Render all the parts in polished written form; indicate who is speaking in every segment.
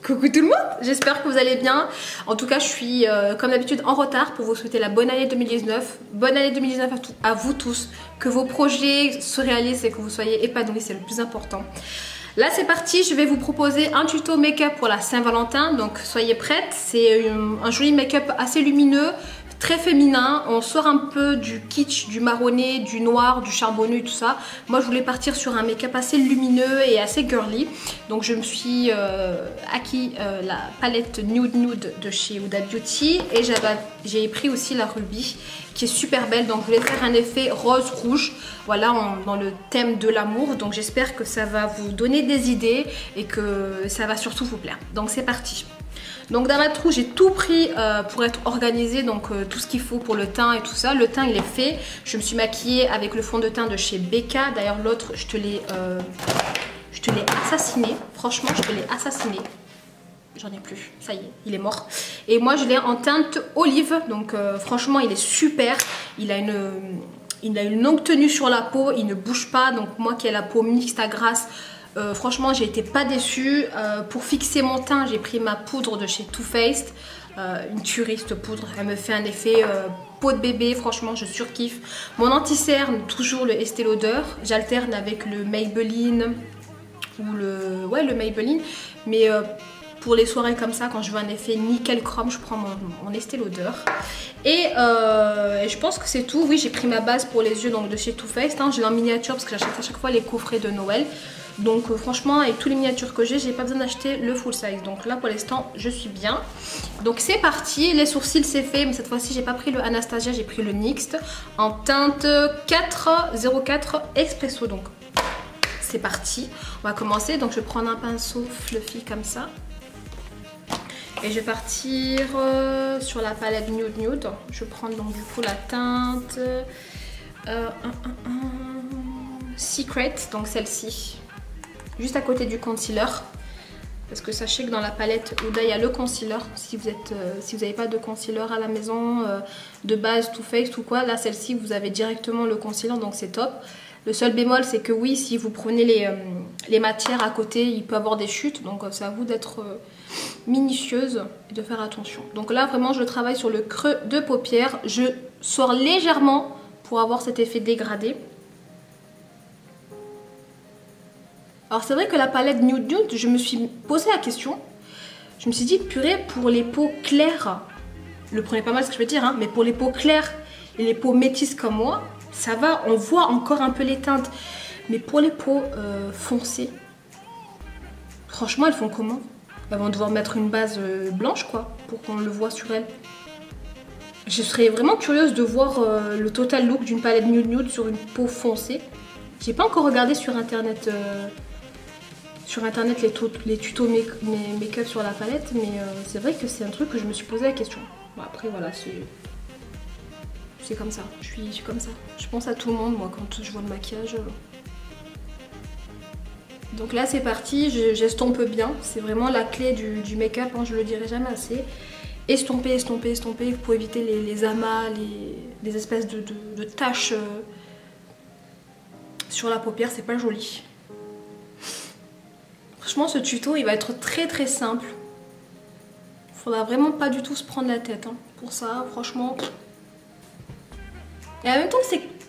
Speaker 1: Coucou tout le monde, j'espère que vous allez bien. En tout cas, je suis comme d'habitude en retard pour vous souhaiter la bonne année 2019. Bonne année 2019 à vous tous. Que vos projets se réalisent et que vous soyez épanouis, c'est le plus important. Là, c'est parti, je vais vous proposer un tuto make-up pour la Saint-Valentin. Donc, soyez prêtes. C'est un joli make-up assez lumineux, très féminin. On sort un peu du kitsch, du marronné, du noir, du charbonneux et tout ça. Moi, je voulais partir sur un make-up assez lumineux et assez girly. Donc, je me suis acquis la palette Nude Nude de chez Huda Beauty. Et j'ai pris aussi la Ruby qui est super belle. Donc, je voulais faire un effet rose-rouge. Voilà, dans le thème de l'amour. Donc, j'espère que ça va vous donner des idées et que ça va surtout vous plaire. Donc, c'est parti. Donc dans ma trousse j'ai tout pris pour être organisée, donc tout ce qu'il faut pour le teint et tout ça. Le teint il est fait, je me suis maquillée avec le fond de teint de chez Becca. D'ailleurs l'autre je te l'ai assassiné, franchement je te l'ai assassiné. J'en ai plus, ça y est, il est mort. Et moi je l'ai en teinte olive, donc franchement il est super. Il a une longue tenue sur la peau, il ne bouge pas, donc moi qui ai la peau mixte à grasse, franchement j'ai été pas déçue. Pour fixer mon teint j'ai pris ma poudre de chez Too Faced, une tuerie cette poudre, elle me fait un effet peau de bébé, franchement je surkiffe. Mon anti-cerne toujours le Estée Lauder, j'alterne avec le Maybelline ou le Maybelline, mais pour les soirées comme ça, quand je veux un effet nickel chrome, je prends mon Estée Lauder. Et je pense que c'est tout. Oui, j'ai pris ma base pour les yeux donc de chez Too Faced. Hein. Je l'ai en miniature parce que j'achète à chaque fois les coffrets de Noël. Donc franchement, avec tous les miniatures que j'ai pas besoin d'acheter le full size. Donc là, pour l'instant, je suis bien. Donc c'est parti. Les sourcils, c'est fait. Mais cette fois-ci, j'ai pas pris le Anastasia, j'ai pris le NYX en teinte 404 Espresso. Donc c'est parti. On va commencer. Donc je vais prendre un pinceau fluffy comme ça. Et je vais partir sur la palette Nude Nude. Je vais prendre donc du coup la teinte Secret, donc celle-ci. Juste à côté du concealer. Parce que sachez que dans la palette Huda, il y a le concealer. Si vous n'avez pas de concealer à la maison, de base, Too Faced ou quoi, là celle-ci vous avez directement le concealer, donc c'est top. Le seul bémol c'est que oui, si vous prenez les matières à côté, il peut avoir des chutes. Donc c'est à vous d'être minutieuse et de faire attention. Donc là vraiment je travaille sur le creux de paupière. Je sors légèrement pour avoir cet effet dégradé. Alors c'est vrai que la palette Nude Nude, je me suis posé la question. Je me suis dit purée, pour les peaux claires, le prenez pas mal ce que je veux dire, hein, mais pour les peaux claires et les peaux métisses comme moi, ça va, on voit encore un peu les teintes. Mais pour les peaux foncées, franchement elles font comment? Elles vont devoir mettre une base blanche quoi, pour qu'on le voit sur elles. Je serais vraiment curieuse de voir le total look d'une palette Nude Nude sur une peau foncée. J'ai pas encore regardé sur internet les tutos make-up sur la palette, mais c'est vrai que c'est un truc que je me suis posé la question. Bon, après voilà, c'est comme ça, je suis comme ça. Je pense à tout le monde moi quand je vois le maquillage. Donc là c'est parti, j'estompe bien, c'est vraiment la clé du make-up, hein, je le dirai jamais assez. Estomper, estomper, estomper pour éviter les amas, les espèces de taches sur la paupière, c'est pas joli. Franchement ce tuto il va être très très simple. Faudra vraiment pas du tout se prendre la tête hein, pour ça, franchement. Et en même temps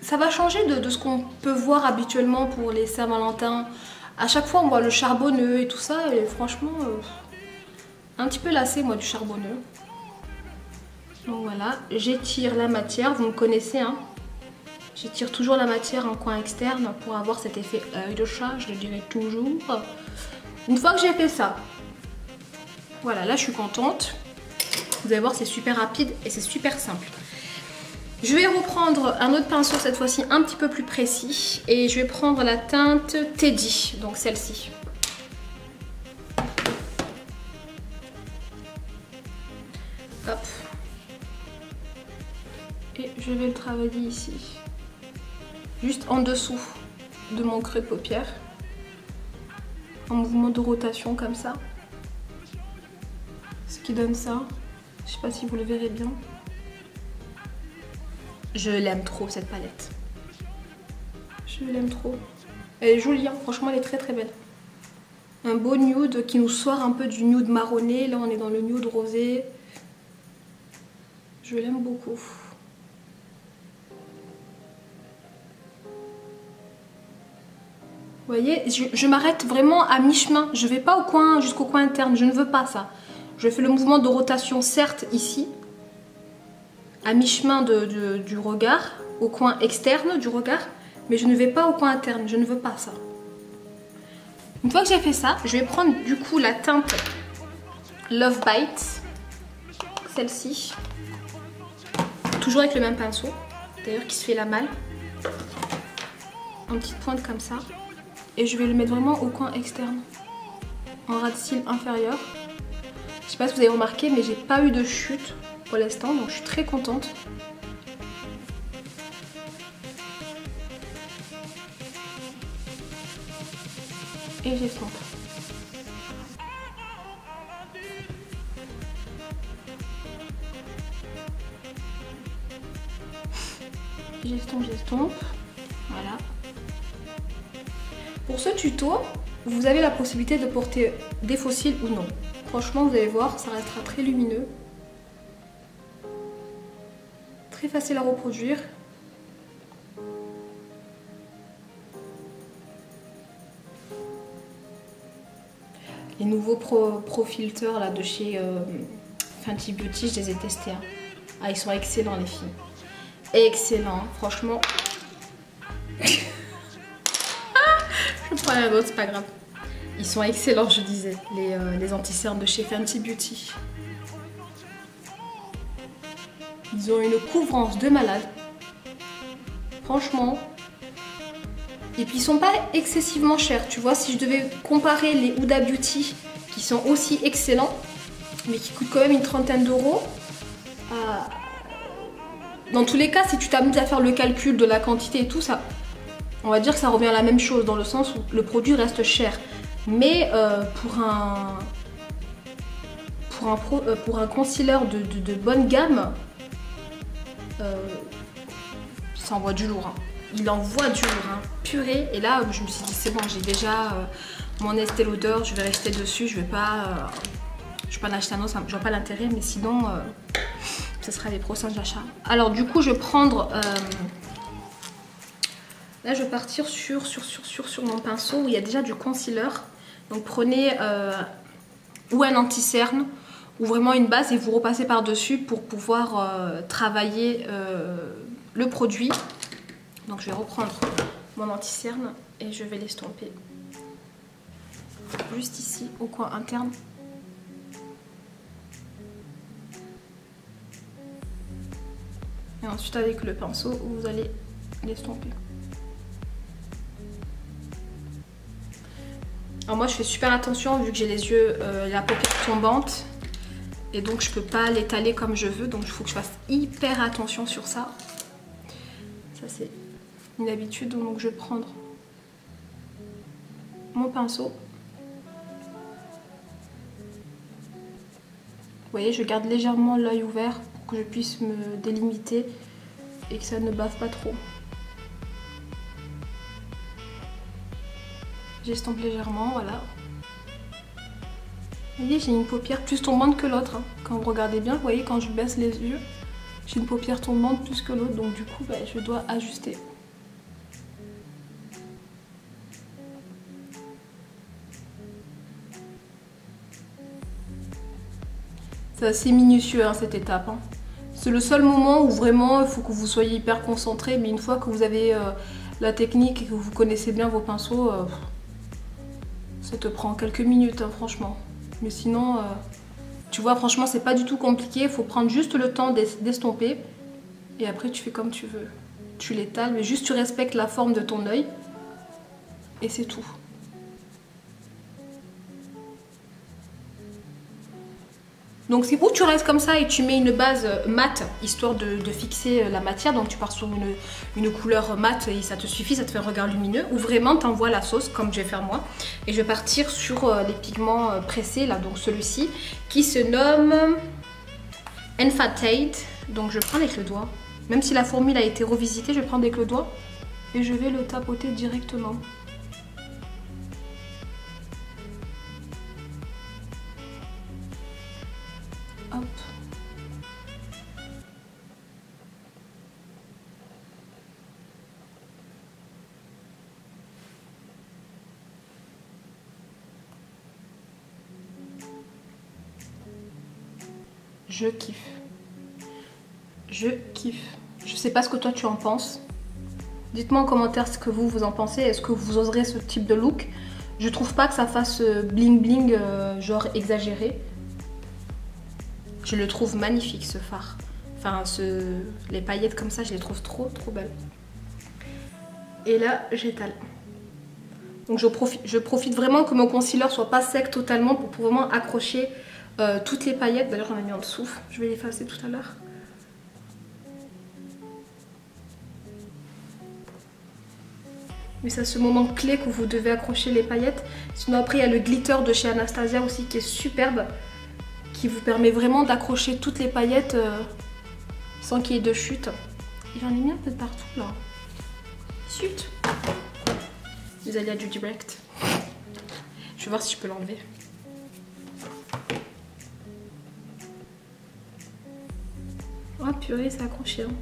Speaker 1: ça va changer de ce qu'on peut voir habituellement pour les Saint-Valentin. À chaque fois on voit le charbonneux et tout ça et franchement un petit peu lassée moi du charbonneux. Donc voilà, j'étire la matière, vous me connaissez hein. J'étire toujours la matière en coin externe pour avoir cet effet œil de chat, je le dirai toujours. Une fois que j'ai fait ça, voilà, là je suis contente. Vous allez voir, c'est super rapide et c'est super simple. Je vais reprendre un autre pinceau, cette fois-ci un petit peu plus précis. Et je vais prendre la teinte Teddy, donc celle-ci. Hop. Et je vais le travailler ici. Juste en dessous de mon creux de paupière. En mouvement de rotation comme ça. Ce qui donne ça. Je sais pas si vous le verrez bien. Je l'aime trop cette palette. Je l'aime trop. Elle est jolie, hein. Franchement elle est très très belle. Un beau nude qui nous sort un peu du nude marronné. Là, on est dans le nude rosé. Je l'aime beaucoup. Vous voyez, je m'arrête vraiment à mi-chemin. Je ne vais pas au coin, jusqu'au coin interne. Je ne veux pas ça. Je fais le mouvement de rotation, certes, ici. À mi-chemin du regard. Au coin externe du regard. Mais je ne vais pas au coin interne. Je ne veux pas ça. Une fois que j'ai fait ça, je vais prendre du coup la teinte Love Bite. Celle-ci. Toujours avec le même pinceau. D'ailleurs qui se fait la malle. En petite pointe comme ça. Et je vais le mettre vraiment au coin externe. En ras de cils inférieur. Je sais pas si vous avez remarqué, mais j'ai pas eu de chute pour l'instant. Donc je suis très contente. Et j'estompe. J'estompe. Voilà. Pour ce tuto, vous avez la possibilité de porter des faux cils ou non. Franchement, vous allez voir, ça restera très lumineux. Très facile à reproduire. Les nouveaux Pro Filters là, de chez Fenty Beauty, je les ai testés. Hein. Ah, ils sont excellents les filles. Excellents, franchement. Je prends la nôtre, c'est pas grave. Ils sont excellents, je disais, les anti-cernes de chez Fenty Beauty. Ils ont une couvrance de malade. Franchement. Et puis ils sont pas excessivement chers. Tu vois, si je devais comparer les Huda Beauty, qui sont aussi excellents, mais qui coûtent quand même une trentaine d'euros. Dans tous les cas, si tu t'amuses à faire le calcul de la quantité et tout, ça, on va dire que ça revient à la même chose, dans le sens où le produit reste cher. Mais pour un concealer de bonne gamme, ça envoie du lourd. Hein. Il envoie du lourd, hein. Purée. Et là, je me suis dit, c'est bon, j'ai déjà mon Estée Lauder, je vais rester dessus, je vais pas en acheter un autre, je vois pas l'intérêt, mais sinon, ce sera les prochains achats. Alors, du coup, je vais prendre... là, je vais partir sur mon pinceau où il y a déjà du concealer. Donc, prenez ou un anti-cerne ou vraiment une base et vous repassez par-dessus pour pouvoir travailler le produit. Donc, je vais reprendre mon anti-cerne et je vais l'estomper juste ici au coin interne. Et ensuite, avec le pinceau, vous allez l'estomper. Alors moi je fais super attention vu que j'ai les yeux, la paupière tombante. Et donc je peux pas l'étaler comme je veux. Donc il faut que je fasse hyper attention sur ça. Ça c'est une habitude. Donc je vais prendre mon pinceau. Vous voyez, je garde légèrement l'œil ouvert pour que je puisse me délimiter et que ça ne bave pas trop. J'estompe légèrement, voilà. Vous voyez, j'ai une paupière plus tombante que l'autre. Hein. Quand vous regardez bien, vous voyez, quand je baisse les yeux, j'ai une paupière tombante plus que l'autre. Donc du coup, bah, je dois ajuster. C'est assez minutieux hein, cette étape. Hein. C'est le seul moment où vraiment il faut que vous soyez hyper concentré. Mais une fois que vous avez la technique et que vous connaissez bien vos pinceaux, ça te prend quelques minutes hein, franchement. Mais sinon, tu vois, franchement, c'est pas du tout compliqué. Il faut prendre juste le temps d'estomper. Et après, tu fais comme tu veux. Tu l'étales, mais juste tu respectes la forme de ton œil. Et c'est tout. Donc c'est où tu restes comme ça et tu mets une base mate, histoire de fixer la matière. Donc tu pars sur une couleur mate et ça te suffit, ça te fait un regard lumineux. Ou vraiment tu envoies la sauce comme je vais faire moi. Et je vais partir sur les pigments pressés, là, donc celui-ci, qui se nomme Enfatate. Donc je prends avec le doigt. Même si la formule a été revisitée, je prends avec le doigt et je vais le tapoter directement. Je kiffe. Je kiffe. Je sais pas ce que toi tu en penses. Dites-moi en commentaire ce que vous en pensez. Est-ce que vous oserez ce type de look? Je trouve pas que ça fasse bling bling genre exagéré. Je le trouve magnifique ce fard. Enfin les paillettes comme ça je les trouve trop belles. Et là j'étale. Donc je profite vraiment que mon concealer soit pas sec totalement pour vraiment accrocher toutes les paillettes. D'ailleurs j'en ai mis en dessous. Je vais l'effacer tout à l'heure. Mais c'est à ce moment clé que vous devez accrocher les paillettes. Sinon après il y a le glitter de chez Anastasia aussi qui est superbe. Qui vous permet vraiment d'accrocher toutes les paillettes sans qu'il y ait de chute. J'en ai mis un peu de partout là. Chut. Vous allez à du direct. Je vais voir si je peux l'enlever. Oh purée, c'est accroché. Hein.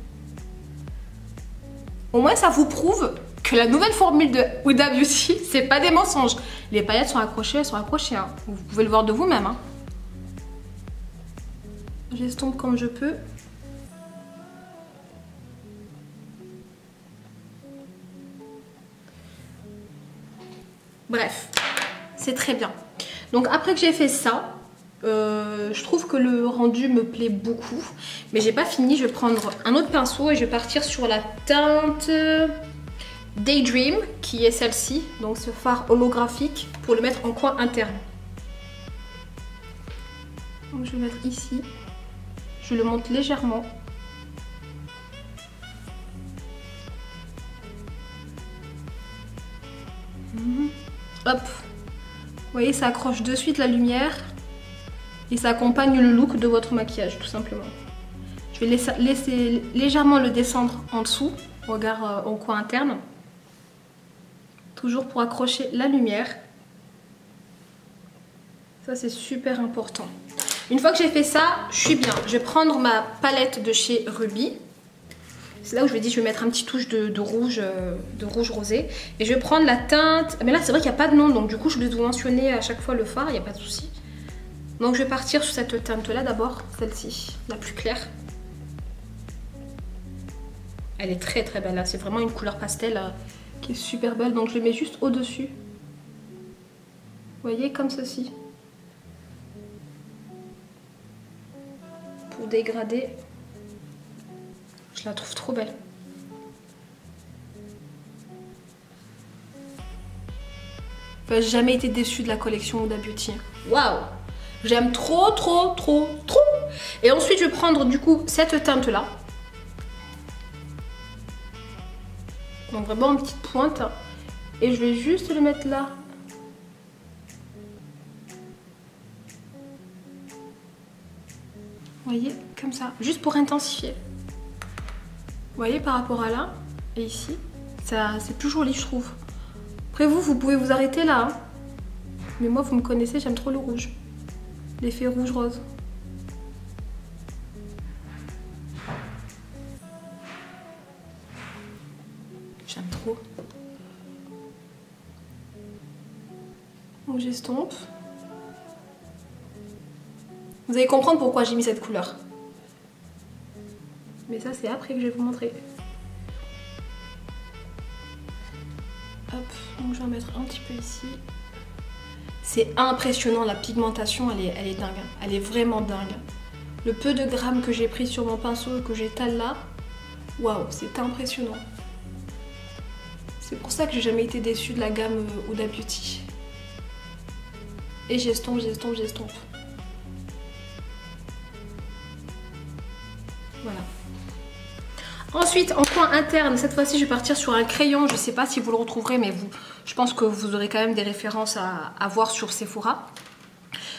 Speaker 1: Au moins ça vous prouve que la nouvelle formule de Huda Beauty, c'est pas des mensonges. Les paillettes sont accrochées, elles sont accrochées. Hein. Vous pouvez le voir de vous-même. Hein. J'estompe comme je peux. Bref, c'est très bien. Donc après que j'ai fait ça, je trouve que le rendu me plaît beaucoup. Mais j'ai pas fini, je vais prendre un autre pinceau et je vais partir sur la teinte Daydream, qui est celle-ci. Donc ce fard holographique pour le mettre en coin interne. Donc je vais mettre ici. Je le monte légèrement. Hop. Vous voyez, ça accroche de suite la lumière. Et ça accompagne le look de votre maquillage, tout simplement. Je vais laisser légèrement le descendre en dessous, regard au coin interne. Toujours pour accrocher la lumière. Ça, c'est super important. Une fois que j'ai fait ça, je suis bien. Je vais prendre ma palette de chez Ruby. C'est là où je vais dire je vais mettre un petit touche de rouge rosé. Et je vais prendre la teinte... Mais là, c'est vrai qu'il n'y a pas de nom, donc du coup, je vais vous mentionner à chaque fois le fard, il n'y a pas de souci. Donc je vais partir sur cette teinte-là d'abord, celle-ci, la plus claire. Elle est très belle, là. C'est vraiment une couleur pastel qui est super belle. Donc je le mets juste au-dessus. Vous voyez, comme ceci. Pour dégrader. Je la trouve trop belle. Enfin, j'ai jamais été déçue de la collection Huda Beauty. Waouh! J'aime trop. Et ensuite, je vais prendre du coup cette teinte-là. Donc vraiment en petite pointe. Et je vais juste le mettre là. Vous voyez, comme ça. Juste pour intensifier. Vous voyez, par rapport à là et ici, c'est plus joli, je trouve. Après vous pouvez vous arrêter là. Hein. Mais moi, vous me connaissez, j'aime trop le rouge. L'effet rouge-rose. J'aime trop. Donc j'estompe. Vous allez comprendre pourquoi j'ai mis cette couleur. Mais ça, c'est après que je vais vous montrer. Hop, donc je vais en mettre un petit peu ici. C'est impressionnant, la pigmentation, elle est dingue. Elle est vraiment dingue. Le peu de grammes que j'ai pris sur mon pinceau et que j'étale là, waouh, c'est impressionnant. C'est pour ça que j'ai jamais été déçue de la gamme Huda Beauty. Et j'estompe. Voilà. Ensuite, en coin interne, cette fois-ci, je vais partir sur un crayon. Je ne sais pas si vous le retrouverez, mais je pense que vous aurez quand même des références à voir sur Sephora.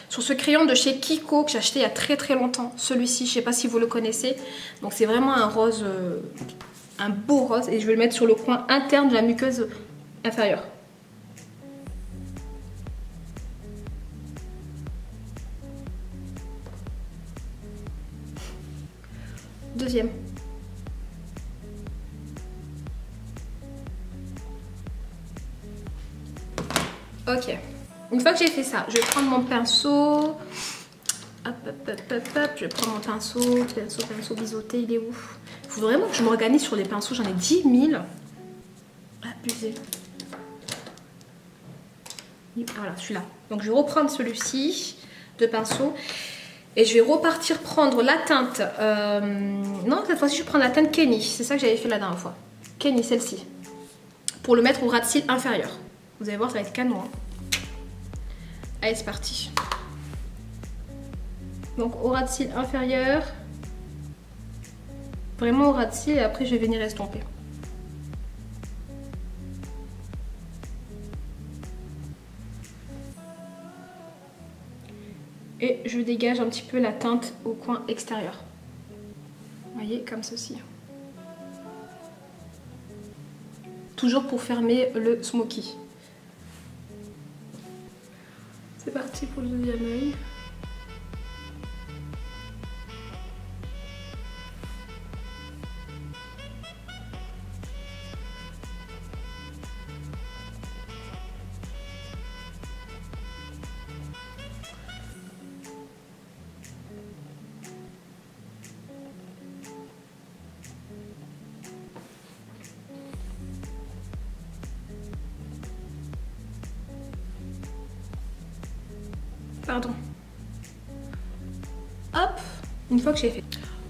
Speaker 1: Sur ce crayon de chez Kiko que j'ai acheté il y a très longtemps. Celui-ci, je ne sais pas si vous le connaissez. Donc c'est vraiment un rose, un beau rose. Et je vais le mettre sur le coin interne de la muqueuse inférieure. Deuxième. Ok. Une fois que j'ai fait ça, je vais prendre mon pinceau. Hop, hop, hop, hop, hop. Je vais prendre mon pinceau biseauté, il est où? Il faut vraiment que je m'organise sur les pinceaux, j'en ai 10 000. Abusé. Voilà, celui-là. Donc je vais reprendre celui-ci de pinceau. Et je vais repartir prendre la teinte. Non, cette fois-ci, je vais prendre la teinte Kenny. C'est ça que j'avais fait la dernière fois. Kenny, celle-ci. Pour le mettre au ras de cils inférieur. Vous allez voir, ça va être canon. Hein. Allez, c'est parti. Donc, au ras de cils inférieur. Vraiment au ras de cils. Et après, je vais venir estomper. Et je dégage un petit peu la teinte au coin extérieur. Vous voyez, comme ceci. Toujours pour fermer le smoky. C'est parti pour le deuxième œil. Pardon. Hop, une fois que j'ai fait.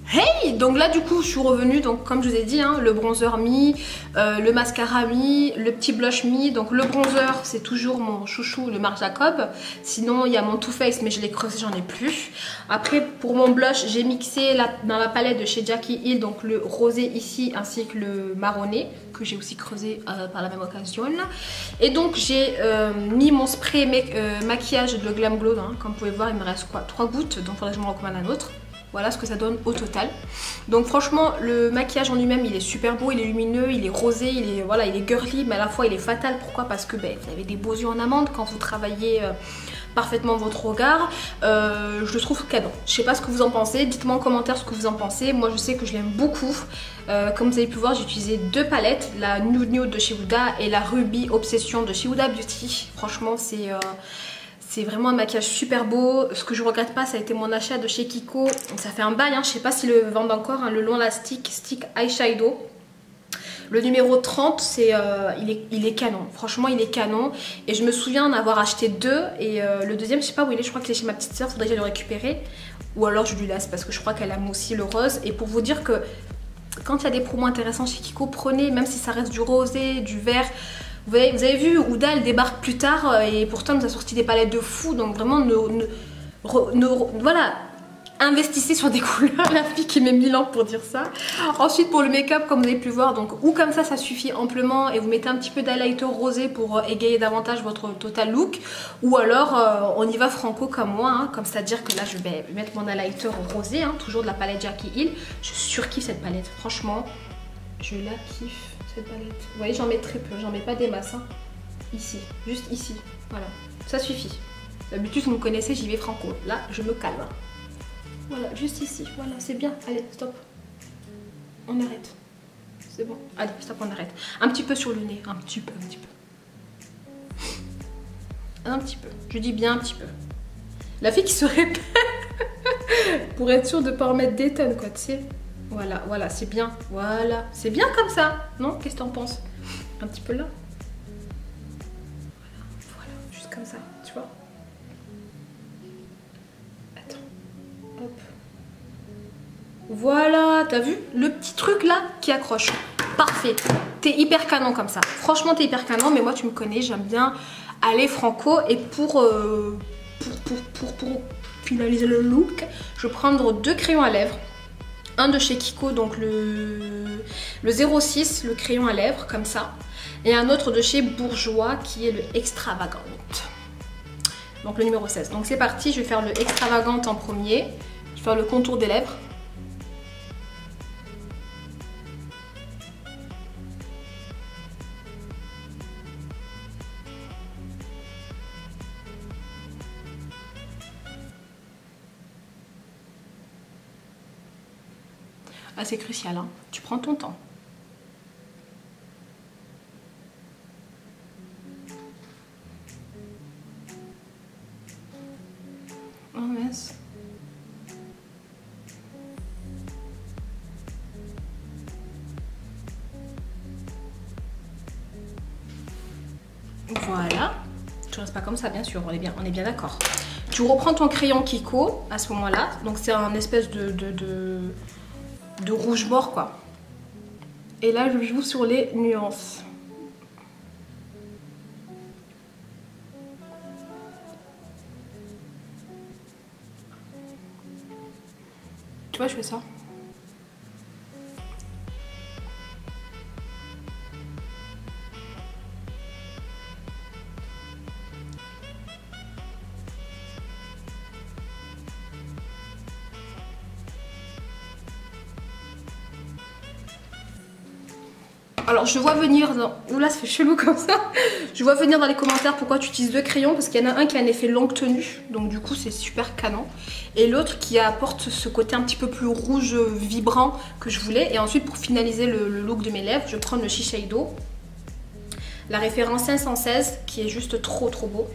Speaker 1: Hey, donc là du coup je suis revenue, donc comme je vous ai dit, hein, le bronzer mis, le mascara mis, le petit blush mis. Donc le bronzer c'est toujours mon chouchou, le Marc Jacob. Sinon il y a mon Too Faced mais je l'ai creusé, j'en ai plus. Après pour mon blush j'ai mixé dans la palette de chez Jackie Hill, donc le rosé ici ainsi que le marronné que j'ai aussi creusé par la même occasion. Et donc j'ai mis mon spray maquillage de Glam Glow, hein. Comme vous pouvez voir il me reste quoi, 3 gouttes, donc il faudrait que je me recommande un autre. Voilà ce que ça donne au total. Donc franchement le maquillage en lui-même il est super beau, il est lumineux, il est rosé, il est, voilà, il est girly mais à la fois il est fatal. Pourquoi? Parce que vous avez des beaux yeux en amande quand vous travaillez parfaitement votre regard. Je le trouve canon. Je sais pas ce que vous en pensez, dites-moi en commentaire ce que vous en pensez. Moi je sais que je l'aime beaucoup. Comme vous avez pu voir j'ai utilisé 2 palettes, la Nude Nude de chez Huda et la Ruby Obsession de chez Huda Beauty. Franchement c'est vraiment un maquillage super beau. Ce que je regrette pas, ça a été mon achat de chez Kiko. Ça fait un bail, hein. Je sais pas s'ils le vendent encore, hein, le long élastique stick eyeshadow. Le numéro 30, il est canon. Franchement, il est canon. Et je me souviens en avoir acheté 2. Et le deuxième, je sais pas où il est. Je crois qu'il est chez ma petite soeur. Faudrait que j'aille le récupérer. Ou alors je lui laisse parce que je crois qu'elle aime aussi le rose. Et pour vous dire que quand il y a des promos intéressants chez Kiko, prenez, même si ça reste du rosé, du vert. Vous avez vu, Huda elle débarque plus tard et pourtant elle nous a sorti des palettes de fou. Donc vraiment, voilà, investissez sur des couleurs. La fille qui met 1000 ans pour dire ça. Ensuite pour le make-up, comme vous avez pu voir, donc ou comme ça suffit amplement et vous mettez un petit peu d'highlighter rosé pour égayer davantage votre total look. Ou alors on y va franco comme moi, hein, comme c'est-à-dire que là je vais mettre mon highlighter rosé, hein, toujours de la palette Jackie Hill. Je surkiffe cette palette, franchement, je la kiffe. Palette. Vous voyez, j'en mets très peu, j'en mets pas des masses. Hein. Ici, juste ici. Voilà, ça suffit. D'habitude, vous me connaissez, j'y vais franco. Là, je me calme. Voilà, juste ici. Voilà, c'est bien. Allez, stop. On arrête. C'est bon. Allez, stop, on arrête. Un petit peu sur le nez. Un petit peu, un petit peu. Un petit peu. Je dis bien un petit peu. La fille qui se répète pour être sûre de ne pas en mettre des tonnes, quoi, tu sais. Voilà, voilà, c'est bien. Voilà, c'est bien comme ça. Non? Qu'est-ce que t'en penses? Un petit peu là. Voilà, voilà, juste comme ça, tu vois. Attends. Hop. Voilà, t'as vu? Le petit truc là qui accroche. Parfait. T'es hyper canon comme ça. Franchement, t'es hyper canon, mais moi, tu me connais, j'aime bien aller franco. Et pour finaliser le look, je vais prendre 2 crayons à lèvres. Un de chez Kiko, donc le 06, le crayon à lèvres, comme ça. Et un autre de chez Bourjois, qui est le Extravagante. Donc le numéro 16. Donc c'est parti, je vais faire le Extravagante en premier. Je vais faire le contour des lèvres. Ah, c'est crucial, hein. Tu prends ton temps. Oh mince. Voilà. Tu restes pas comme ça, bien sûr, on est bien d'accord. Tu reprends ton crayon Kiko à ce moment-là. Donc c'est un espèce de rouge mort, quoi. Et là, je joue sur les nuances. Tu vois, je fais ça. Alors je vois venir dans... Oula, ça fait chelou comme ça. Je vois venir dans les commentaires pourquoi tu utilises 2 crayons. Parce qu'il y en a un qui a un effet longue tenue. Donc du coup c'est super canon. Et l'autre qui apporte ce côté un petit peu plus rouge vibrant que je voulais. Et ensuite pour finaliser le look de mes lèvres, je prends le Shiseido. La référence 516 qui est juste trop beau.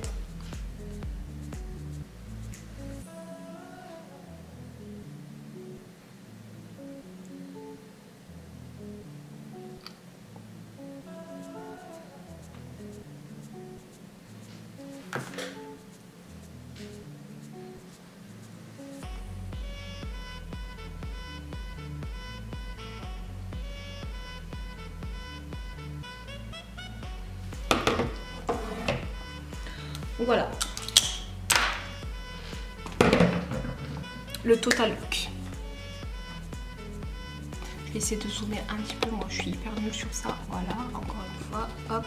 Speaker 1: Voilà. Le total look. Je vais essayer de zoomer un petit peu. Moi, je suis hyper nulle sur ça. Voilà, encore une fois. Hop.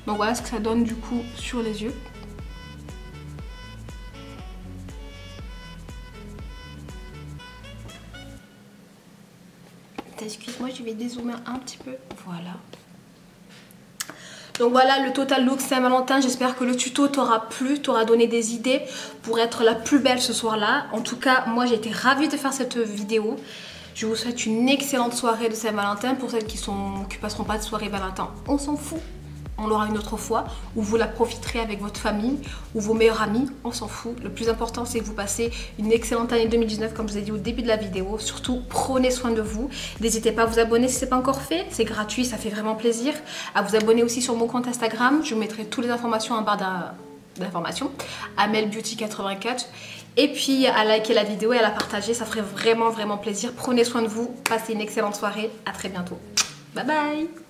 Speaker 1: Donc voilà ce que ça donne du coup sur les yeux. Excuse-moi, je vais dézoomer un petit peu. Voilà. Donc voilà le total look Saint-Valentin. J'espère que le tuto t'aura plu, t'aura donné des idées pour être la plus belle ce soir-là. En tout cas, moi j'ai été ravie de faire cette vidéo. Je vous souhaite une excellente soirée de Saint-Valentin. Pour celles qui passeront pas de soirée Valentin, on s'en fout. On l'aura une autre fois, où vous la profiterez avec votre famille ou vos meilleurs amis, on s'en fout. Le plus important, c'est que vous passez une excellente année 2019, comme je vous ai dit au début de la vidéo. Surtout, prenez soin de vous. N'hésitez pas à vous abonner si ce n'est pas encore fait. C'est gratuit, ça fait vraiment plaisir. À vous abonner aussi sur mon compte Instagram. Je vous mettrai toutes les informations en barre d'informations. AmelBeauty84. Et puis, à liker la vidéo et à la partager. Ça ferait vraiment plaisir. Prenez soin de vous. Passez une excellente soirée. À très bientôt. Bye bye.